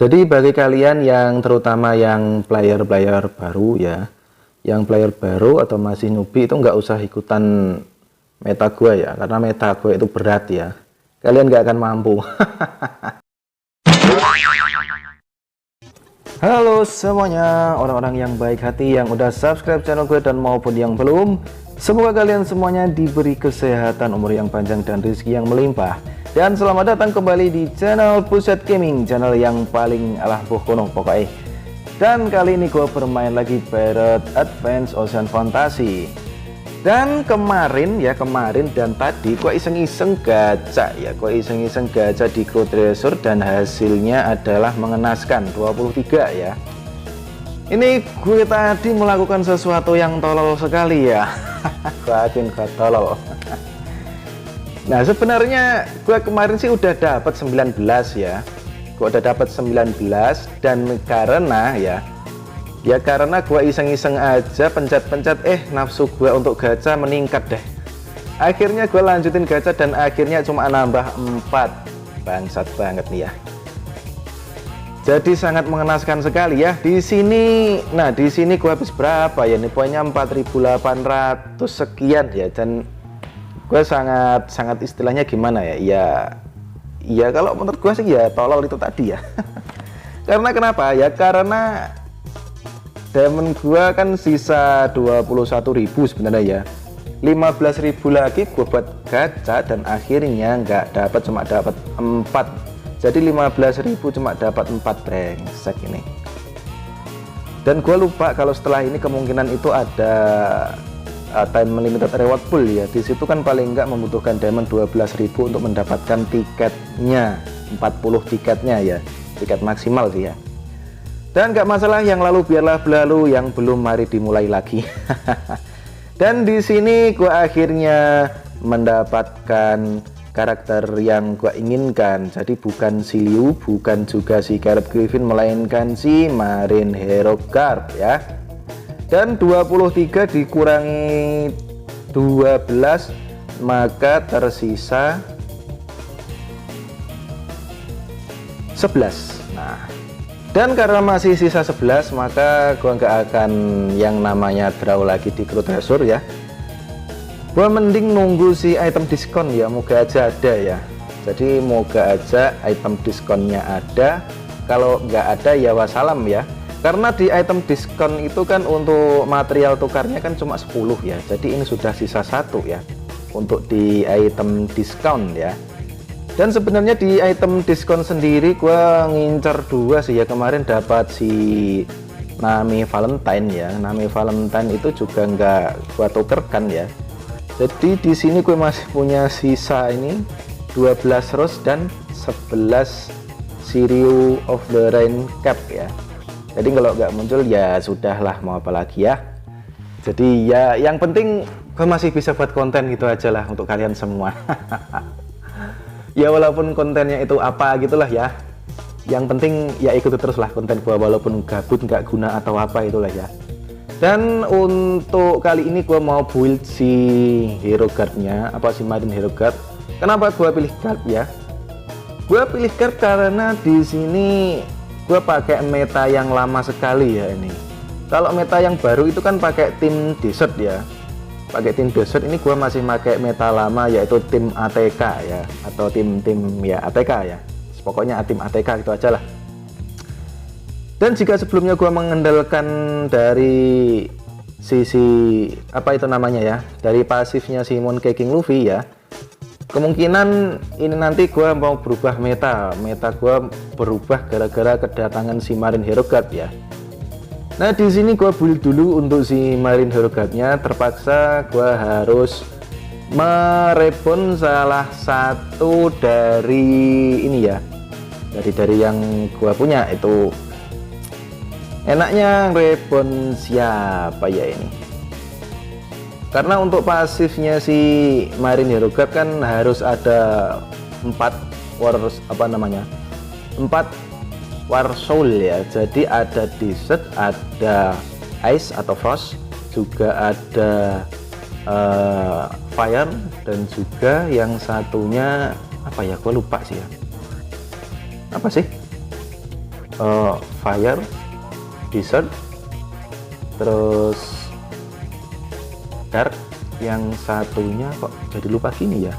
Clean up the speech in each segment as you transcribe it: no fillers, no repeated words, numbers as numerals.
Jadi bagi kalian yang terutama yang player-player baru ya, yang player baru atau masih newbie itu nggak usah ikutan meta gue ya, karena meta gue itu berat ya. Kalian nggak akan mampu. Halo semuanya, orang-orang yang baik hati yang udah subscribe channel gue dan maupun yang belum. Semoga kalian semuanya diberi kesehatan, umur yang panjang dan rezeki yang melimpah. Dan selamat datang kembali di channel Pusat Gaming, channel yang paling alah bokono pokoknya. Dan kali ini gue bermain lagi Pirate Advance Ocean Fantasy. Dan kemarin dan tadi gue iseng-iseng gacha ya, gue iseng-iseng gacha di Go Treasure dan hasilnya adalah mengenaskan 23 ya. Ini gue tadi melakukan sesuatu yang tolol sekali ya. Gue tolol. Nah sebenarnya gue kemarin sih udah dapat 19 ya. Gue udah dapat 19 dan karena gue iseng-iseng aja pencet-pencet nafsu gue untuk gacha meningkat deh. Akhirnya gue lanjutin gacha dan akhirnya cuma nambah 4. Bangsat banget nih ya. Jadi sangat mengenaskan sekali ya. Di sini gue habis berapa ya? Nih poinnya 4.800 sekian ya, dan gue sangat istilahnya gimana ya? Ya kalau menurut gue sih ya tolol itu tadi ya. Karena kenapa ya? Karena diamond gua kan sisa 21.000 sebenarnya ya. 15.000 lagi gua buat gacha dan akhirnya nggak dapat, cuma dapat 4. Jadi 15.000 cuma dapat 4, brengsek ini. Dan gua lupa kalau setelah ini kemungkinan itu ada time limited reward pool ya. Di situ kan paling nggak membutuhkan diamond 12.000 untuk mendapatkan tiketnya, 40 tiketnya ya. Tiket maksimal sih ya. Dan nggak masalah, yang lalu biarlah berlalu, yang belum mari dimulai lagi. Dan di sini gua akhirnya mendapatkan karakter yang gua inginkan. Jadi bukan si Liu, bukan juga si Gareth Griffin, melainkan si Marine Hero Guard ya. Dan 23 dikurangi 12 maka tersisa 11. Nah, dan karena masih sisa 11 maka gua nggak akan yang namanya draw lagi di Go Treasure ya. Gua mending nunggu si item diskon ya, moga aja ada ya. Jadi moga aja item diskonnya ada. Kalau nggak ada ya wassalam ya. Karena di item diskon itu kan untuk material tukarnya kan cuma 10 ya. Jadi ini sudah sisa 1 ya untuk di item diskon ya. Dan sebenarnya di item diskon sendiri gua ngincar 2 sih ya. Kemarin dapat si Nami Valentine ya. Nami Valentine itu juga nggak gua tukerkan ya. Jadi di sini gue masih punya sisa ini 12 rose dan 11 Sirio of the Rain Cap ya. Jadi kalau nggak muncul ya sudahlah, mau apa lagi ya. Jadi ya yang penting gue masih bisa buat konten gitu aja lah untuk kalian semua. Ya walaupun kontennya itu apa gitulah ya, yang penting ya ikuti terus lah konten gua walaupun gabut nggak guna atau apa itulah ya. Dan untuk kali ini gua mau build si hero guardnya, si Marine Hero Guard. Kenapa gua pilih guard ya? Gua pilih guard karena di sini gua pakai meta yang lama sekali ya ini. Kalau meta yang baru itu kan pakai tim desert ya. Pakai tim desert, ini gua masih pakai meta lama yaitu tim ATK ya, atau tim ya ATK ya. Pokoknya tim ATK gitu aja lah. Dan jika sebelumnya gua mengandalkan dari sisi apa itu namanya ya, dari pasifnya si Monkey King Luffy ya, kemungkinan ini nanti gua mau berubah meta gua berubah gara-gara kedatangan si Marine Hero Guard ya. Nah di sini gue build dulu untuk si Marine Hero Guard-nya. Terpaksa gue harus merebon salah satu dari ini ya, dari yang gue punya itu. Enaknya rebon siapa ya ini? Karena untuk pasifnya si Marine Hero Guard kan harus ada 4 War Soul ya. Jadi ada Desert, ada Ice atau Frost, juga ada Fire, dan juga yang satunya apa ya, gue lupa sih ya. Apa sih? Fire, Desert, terus Dark, yang satunya kok jadi lupa gini ya.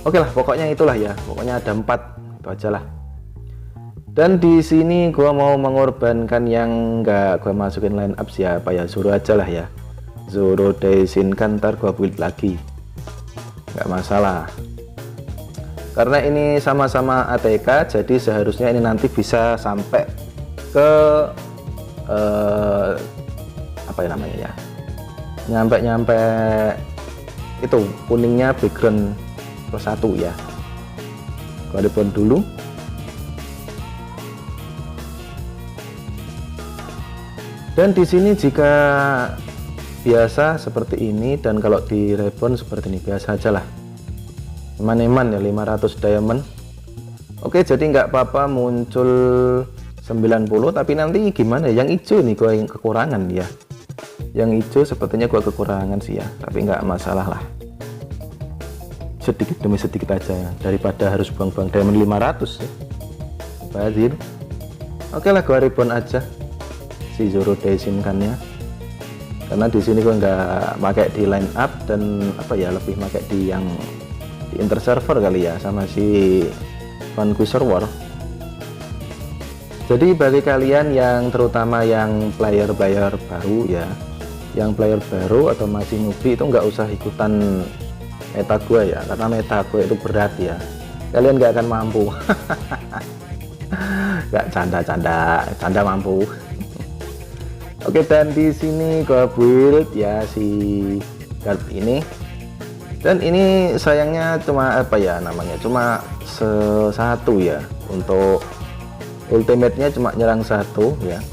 Oke lah, pokoknya itulah ya, pokoknya ada 4 itu aja lah. Dan di sini gua mau mengorbankan yang nggak gua masukin line up siapa ya, Zoro aja lah ya. Zoro Daishinkan, ntar gua build lagi, nggak masalah. Karena ini sama-sama ATK, jadi seharusnya ini nanti bisa sampai ke apa ya namanya ya, nyampe itu kuningnya background plus 1 ya. Gua reborn dulu. Dan di sini jika biasa seperti ini, dan kalau di reborn seperti ini biasa aja lah, eman-eman ya 500 diamond. Oke, jadi nggak apa-apa muncul 90, tapi nanti gimana ya, yang hijau nih gua yang kekurangan ya, yang hijau sepertinya gua kekurangan sih ya, tapi nggak masalah lah, sedikit demi sedikit aja daripada harus buang-buang diamond 500 ya. Bazir. Oke lah, gua reborn aja si Zoro Daishinkan-nya, karena di sini gua nggak pakai di line up, dan apa ya, lebih pakai di yang di inter server kali ya, sama si Vanquisher War. Jadi bagi kalian yang terutama yang player baru ya, yang player baru atau masih newbie, itu nggak usah ikutan meta gua ya, karena meta gua itu berat ya, kalian nggak akan mampu. Nggak, canda mampu. Oke, dan di sini gua build ya si guard ini, dan ini sayangnya cuma apa ya namanya, cuma satu ya, untuk ultimate-nya cuma nyerang 1 ya.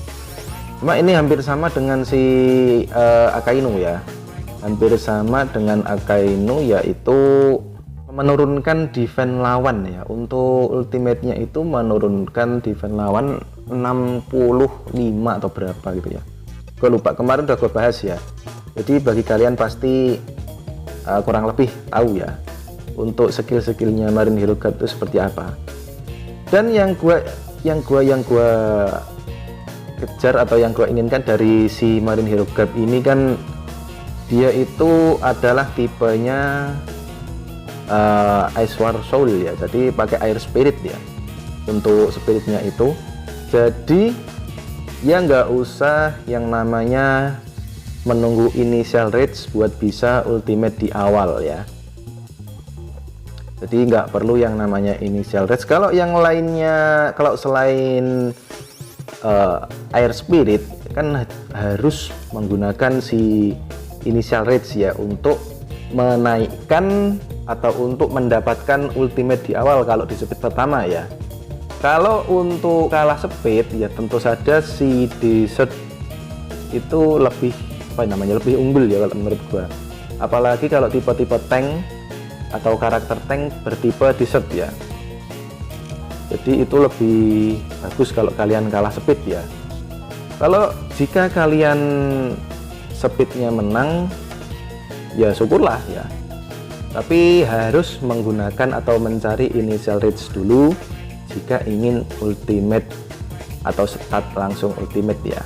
Cuma ini hampir sama dengan si Akainu ya, hampir sama dengan Akainu, yaitu menurunkan defense lawan ya. Untuk ultimate-nya itu menurunkan defense lawan 65 atau berapa gitu ya, gue lupa, kemarin udah gue bahas ya. Jadi bagi kalian pasti kurang lebih tahu ya untuk skill-skillnya Marine Hero Guard itu seperti apa. Dan yang gua kejar atau yang gua inginkan dari si Marine Hero Guard ini kan, dia itu adalah tipenya Ice War Soul ya, jadi pakai air spirit ya untuk spiritnya itu. Jadi ya nggak usah yang namanya menunggu initial rage buat bisa ultimate di awal ya. Jadi nggak perlu yang namanya initial rage. Kalau yang lainnya, kalau selain air spirit kan harus menggunakan si initial rage ya, untuk menaikkan atau untuk mendapatkan ultimate di awal kalau di speed pertama ya. Kalau untuk kalah speed ya tentu saja si Desert itu lebih apa namanya, lebih unggul ya kalau menurut gua. Apalagi kalau tipe-tipe tank atau karakter tank bertipe Desert ya. Jadi itu lebih bagus kalau kalian kalah speed ya. Kalau jika kalian speednya menang ya syukurlah ya, tapi harus menggunakan atau mencari initial rage dulu jika ingin ultimate atau start langsung ultimate ya.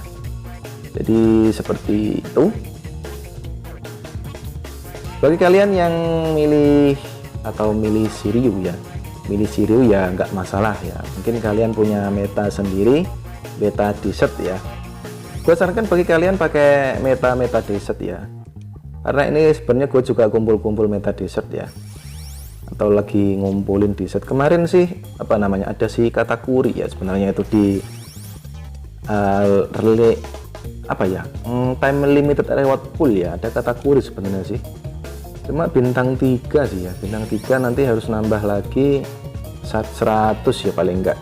Jadi seperti itu. Bagi kalian yang milih atau milih Shiryu ya, milih Shiryu ya nggak masalah ya, mungkin kalian punya meta sendiri, meta Desert ya. Gue sarankan bagi kalian pakai meta Desert ya, karena ini sebenarnya gue juga kumpul-kumpul meta Desert ya, atau lagi ngumpulin Desert. Kemarin sih apa namanya, ada si Katakuri ya, sebenarnya itu di relay apa ya, time limited reward pool ya, ada Katakuri sebenarnya sih, cuma bintang 3 sih ya, bintang 3 nanti harus nambah lagi 100 ya paling enggak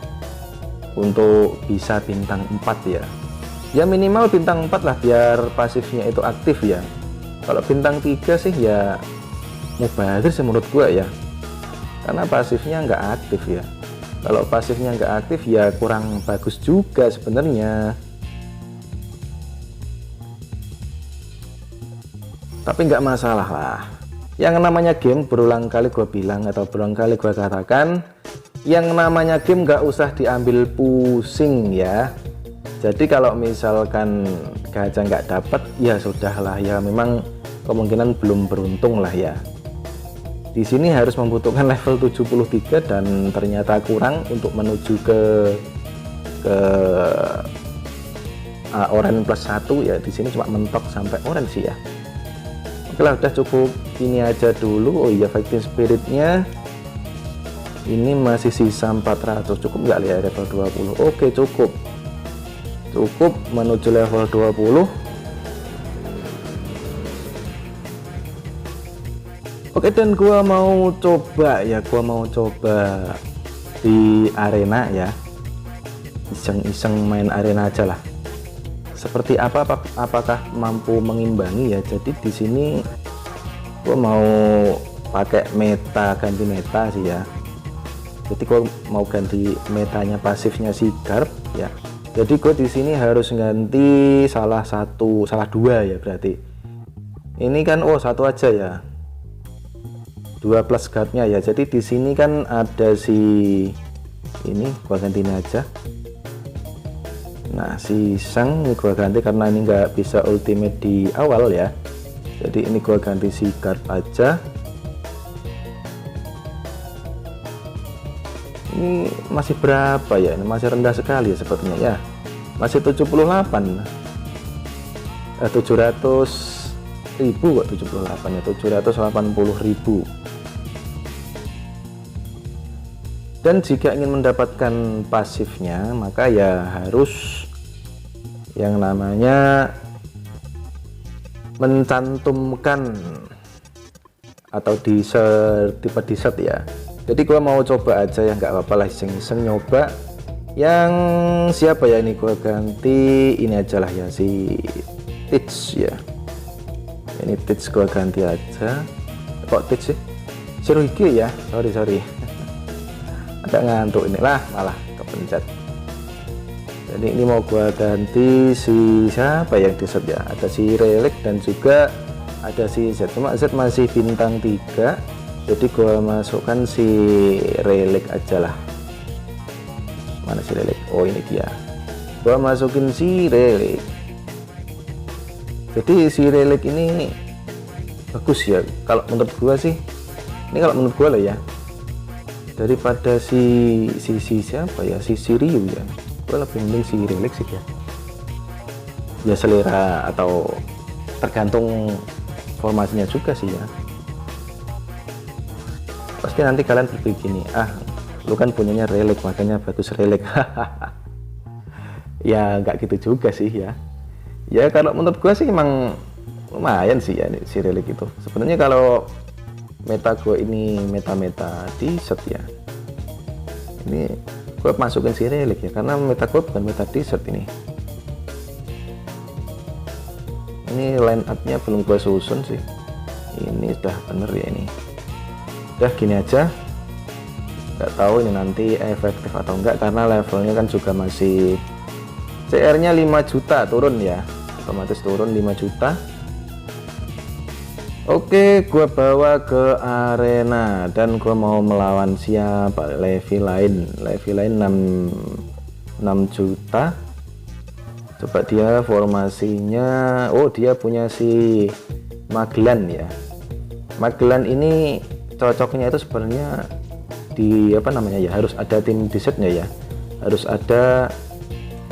untuk bisa bintang 4 ya. Ya minimal bintang 4 lah biar pasifnya itu aktif ya. Kalau bintang 3 sih ya mubazir sih menurut gua ya, karena pasifnya nggak aktif ya. Kalau pasifnya nggak aktif ya kurang bagus juga sebenarnya. Tapi nggak masalah lah, yang namanya game berulang kali gue bilang atau berulang kali gue katakan, yang namanya game nggak usah diambil pusing ya. Jadi kalau misalkan gacha nggak dapat ya sudahlah ya, memang kemungkinan belum beruntung lah ya. Di sini harus membutuhkan level 73 dan ternyata kurang untuk menuju ke orange plus 1 ya. Di sini cuma mentok sampai orange sih ya. Oke lah, udah cukup ini aja dulu. Oh iya, fighting spiritnya ini masih sisa 400, cukup nggak ya level 20? Oke, cukup menuju level 20. Oke, dan gua mau coba di arena ya, iseng-iseng main arena aja lah. Seperti apakah mampu mengimbangi ya. Jadi di sini gua mau pakai ganti meta sih ya. Jadi gua mau ganti metanya pasifnya si Garp ya. Jadi gue di sini harus ganti salah dua ya berarti. Ini kan satu aja ya. 2 plus guardnya ya. Jadi di sini kan ada si ini, gua ganti ini aja. Nah, si Sang ini gua ganti karena ini nggak bisa ultimate di awal ya. Jadi ini gua ganti si guard aja. Ini masih berapa ya? Ini masih rendah sekali ya sepertinya ya. Masih 78. 700.000 kok, 78 ya, 780.000. Dan jika ingin mendapatkan pasifnya, maka ya harus yang namanya mencantumkan atau tipe desert ya. Jadi gua mau coba aja ya, nggak apa-apa lah, iseng-iseng nyoba. Yang siapa ya, ini gua ganti ini aja lah ya, si Teach ya. Ini Teach gua ganti aja. Kok Teach sih? Shirohige ya, sorry. Agak ngantuk inilah, malah kepencet. Jadi ini mau gua ganti si siapa yang desert ya. Ada si Relic dan juga ada si Z. Cuma Z masih bintang 3. Jadi gua masukkan si Relic aja lah. Mana si Relic? Oh, ini dia. Gua masukin si Relic. Jadi si Relic ini bagus ya kalau menurut gua sih. Ini kalau menurut gua lah ya. Daripada si siapa ya? Si Shiryu ya. Gua lebih mending si Relic sih ya. Ya selera atau tergantung formasinya juga sih ya. Pasti nanti kalian berpikir gini, lu kan punyanya Relic makanya bagus Relic. Ya nggak gitu juga sih ya. Ya kalau menurut gue sih emang lumayan sih ya si Relic itu. Sebenarnya kalau meta gue ini meta desert ya, ini gue masukin si Relic ya, karena meta gue bukan meta desert ini. Ini line up nya belum gue susun sih. Ini udah bener ya ini. Udah gini aja, nggak tahu ini nanti efektif atau enggak karena levelnya kan juga masih CR nya 5 juta turun ya, otomatis turun 5 juta. Oke, gua bawa ke arena dan gua mau melawan siapa? Levi lain 6 juta. Coba dia formasinya, dia punya si Magellan ya. Magellan ini cocoknya itu sebenarnya di apa namanya ya, harus ada tim desertnya ya, harus ada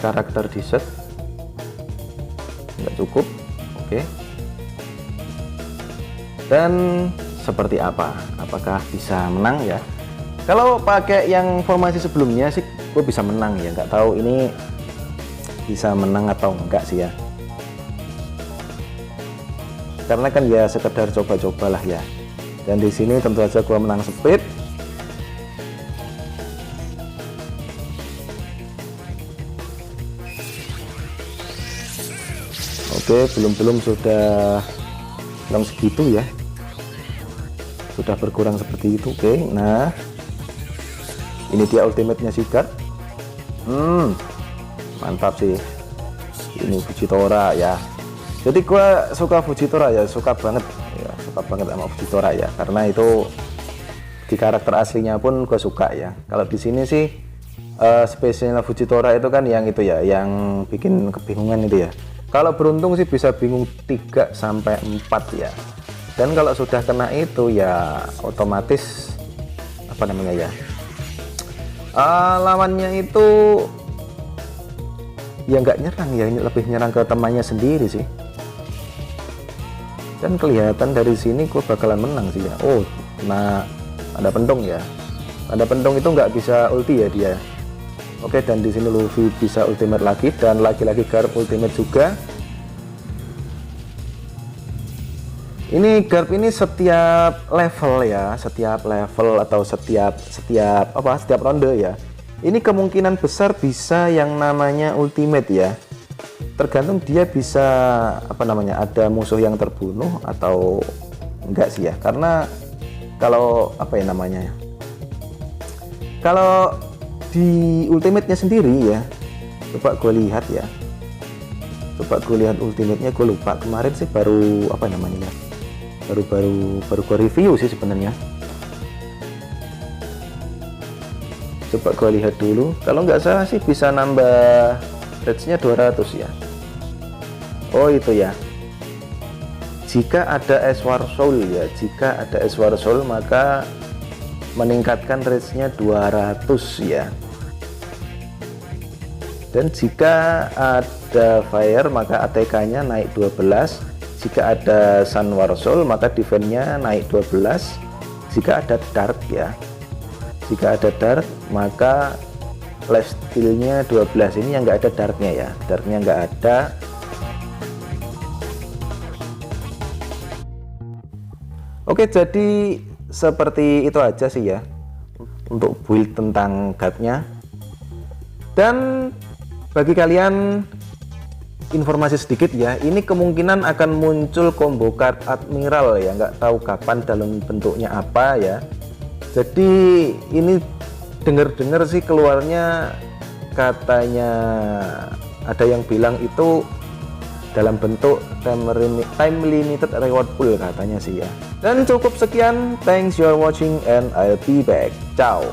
karakter desert. Nggak cukup. Oke. Dan seperti apakah bisa menang ya? Kalau pakai yang formasi sebelumnya sih gue bisa menang ya, nggak tahu ini bisa menang atau enggak sih ya, karena kan ya sekedar coba-cobalah ya. Dan di sini tentu saja gua menang speed. Oke, belum sudah kurang segitu ya, sudah berkurang seperti itu. Oke, nah ini dia ultimate-nya si Guard. Mantap sih ini Fujitora ya. Jadi gua suka Fujitora ya, suka banget sama Fujitora ya, karena itu di karakter aslinya pun gue suka ya. Kalau di sini sih spesialnya Fujitora itu kan yang itu ya, yang bikin kebingungan itu ya. Kalau beruntung sih bisa bingung 3 sampai 4 ya. Dan kalau sudah kena itu ya otomatis apa namanya ya, lawannya itu ya nggak nyerang ya, lebih nyerang ke temannya sendiri sih. Dan kelihatan dari sini gue bakalan menang sih ya. Oh, nah ada pentung ya. Ada pentung itu nggak bisa ulti ya dia. Oke, dan di sini Luffy bisa ultimate lagi, dan lagi-lagi Garp ultimate juga. Ini Garp ini setiap level ya, setiap level atau setiap ronde ya. Ini kemungkinan besar bisa yang namanya ultimate ya. Tergantung dia bisa apa namanya, ada musuh yang terbunuh atau enggak sih ya. Karena kalau apa ya namanya ya, kalau di ultimate-nya sendiri ya, coba gue lihat ya, coba gue lihat ultimate-nya, gue lupa kemarin sih baru apa namanya ya, baru gue review sih sebenarnya. Coba gue lihat dulu, kalau nggak salah sih bisa nambah rage-nya 200 ya. Oh itu ya, jika ada Eswar Soul ya, jika ada Eswar Soul maka meningkatkan rage-nya 200 ya. Dan jika ada Fire maka ATK-nya naik 12. Jika ada Sunwar Soul maka defense-nya naik 12. Jika ada Dark ya, jika ada Dark maka life steal-nya 12. Ini yang nggak ada Dark-nya ya, Dark-nya nggak ada. Oke, jadi seperti itu aja sih ya untuk build tentang guard-nya. Dan bagi kalian informasi sedikit ya, ini kemungkinan akan muncul combo card Admiral ya, nggak tahu kapan, dalam bentuknya apa ya. Jadi ini dengar-dengar sih keluarnya katanya ada yang bilang itu dalam bentuk time limited reward pool katanya sih ya. Dan cukup sekian, thanks for watching and I'll be back. Ciao.